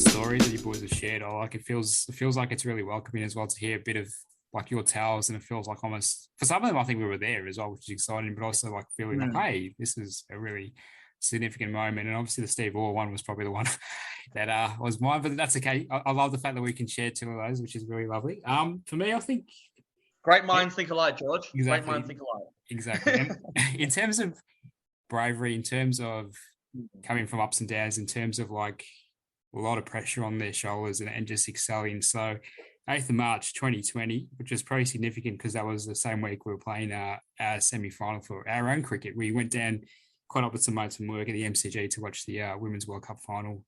the stories that you boys have shared, it feels like it's really welcoming as well to hear a bit of like your tales, and it feels like almost for some of them I think we were there as well, which is exciting, but also like feeling like, hey, this is a really significant moment. And obviously the Steve Orr one was probably the one that was mine, but that's okay. I love the fact that we can share two of those, which is really lovely. For me, I think great minds think alike, George. Exactly. Great minds think alike. Exactly. And in terms of bravery, in terms of coming from ups and downs, in terms of like a lot of pressure on their shoulders and just excelling. So 8th of March 2020, which is pretty significant because that was the same week we were playing our semi-final for our own cricket. We went down, caught up with some mates and work at the MCG to watch the Women's World Cup final,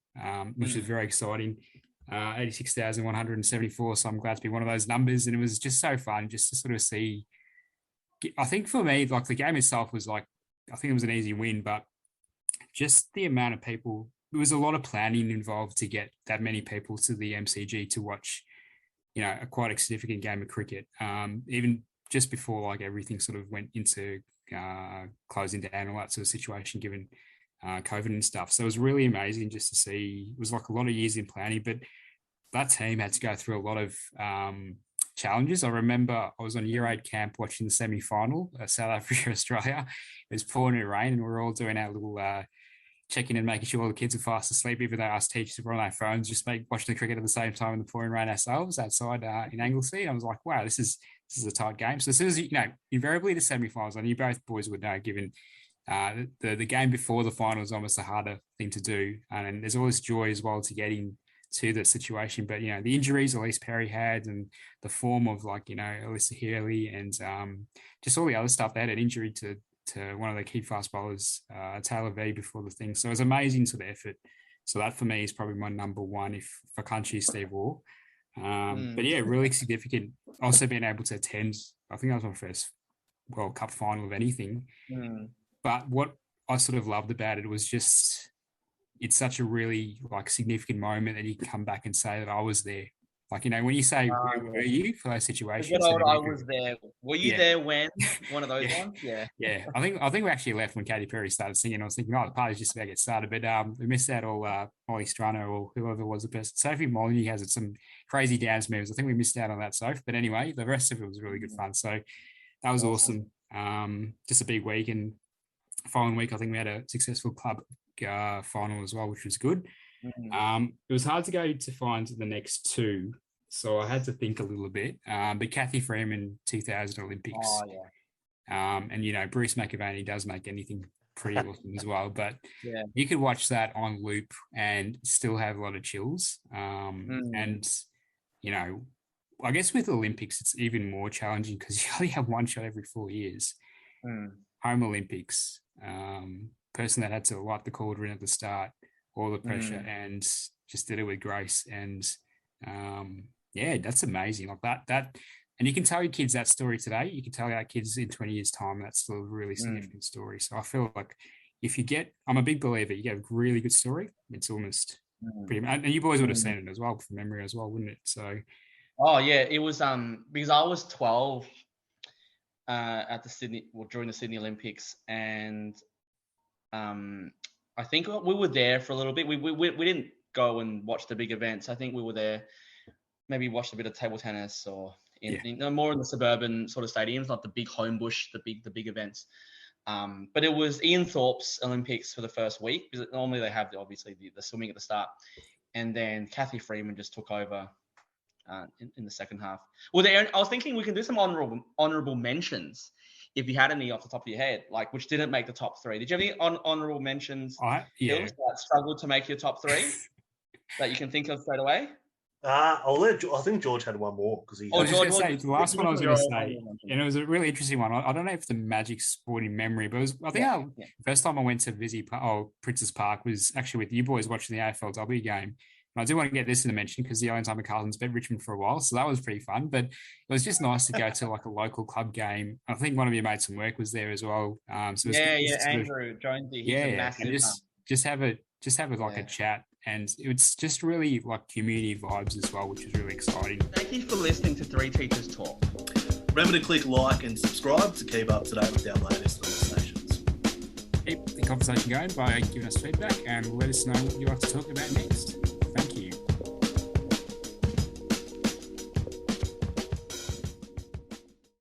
which is very exciting. 86,174. So I'm glad to be one of those numbers. And it was just so fun just to sort of see. I think for me, like the game itself was like, I think it was an easy win, but just the amount of people, there was a lot of planning involved to get that many people to the MCG to watch, a quite a significant game of cricket. Even just before like everything sort of went into closing down and all that sort of situation, given COVID and stuff. So it was really amazing just to see. It was like a lot of years in planning, but that team had to go through a lot of challenges. I remember I was on year 8 camp watching the semi-final, South Africa, Australia. It was pouring in rain, and we were all doing our little checking and making sure all the kids are fast asleep, even though us teachers were on our phones, just watching the cricket at the same time in the pouring rain ourselves outside in Anglesey. I was like, wow, this is a tight game. So as soon as invariably the semi-finals, and you both boys would know, given the game before the final is almost a harder thing to do, and there's always joy as well to getting to the situation. But the injuries Elise Perry had, and the form of Alyssa Healy, and just all the other stuff. They had an injury to one of the key fast bowlers, Taylor V, before the thing. So it was amazing sort of effort. So that for me is probably my number one if I can't choose Steve Orr. But yeah, really significant. Also being able to attend, I think that was my first World Cup final of anything. But what I sort of loved about it was just, it's such a really significant moment that you can come back and say that I was there. When you say, where were you for those situations? I was there. Were you there when one of those ones? Yeah. Yeah. I think we actually left when Cathy Perry started singing. I was thinking, the party's just about to get started. But we missed out all Molly Strano or whoever was the person. Sophie Molyneux has some crazy dance moves. I think we missed out on that, Soph. But anyway, the rest of it was really good fun. So that was awesome. Just a big week. And following week, I think we had a successful club final as well, which was good. It was hard to go to find the next two, so I had to think a little bit. But Cathy Freeman 2000 Olympics, and Bruce McAvaney does make anything pretty awesome as well. But you could watch that on loop and still have a lot of chills. And I guess with Olympics it's even more challenging because you only have one shot every 4 years. Home Olympics. Person that had to light the cauldron at the start, all the pressure, and just did it with grace. And that's amazing. Like that, and you can tell your kids that story today. You can tell our kids in 20 years' time that's still a really significant story. So I feel like if I'm a big believer, you get a really good story, it's almost pretty. And you boys would have seen it as well from memory as well, wouldn't it? So. Oh yeah, it was because I was 12 at the Sydney, during the Sydney Olympics, and I think we were there for a little bit. We didn't go and watch the big events. I think we were there, maybe watched a bit of table tennis or more in the suburban sort of stadiums, not the big Homebush, the big events. But it was Ian Thorpe's Olympics for the first week, because normally they have obviously the swimming at the start, and then Cathy Freeman just took over in the second half. Well, I was thinking we can do some honourable mentions if you had any off the top of your head, which didn't make the top 3. Did you have any honourable mentions that struggled to make your top 3 that you can think of straight away? I think George had one more because he. The last one I was going to say, and it was a really interesting one. I don't know if it's a magic sporting memory, but I think first time I went to visit Princes Park was actually with you boys watching the AFLW game. And I do want to get this in the mention because the Owen Summer Carlton's been Richmond for a while, so that was pretty fun. But it was just nice to go to a local club game. I think one of your mates from work was there as well. So Andrew Jonesy. And just have a chat, and it's just really community vibes as well, which is really exciting. Thank you for listening to Three Teachers Talk. Remember to click like and subscribe to keep up to date with our latest conversations. Keep the conversation going by giving us feedback and let us know what you'd like to talk about next.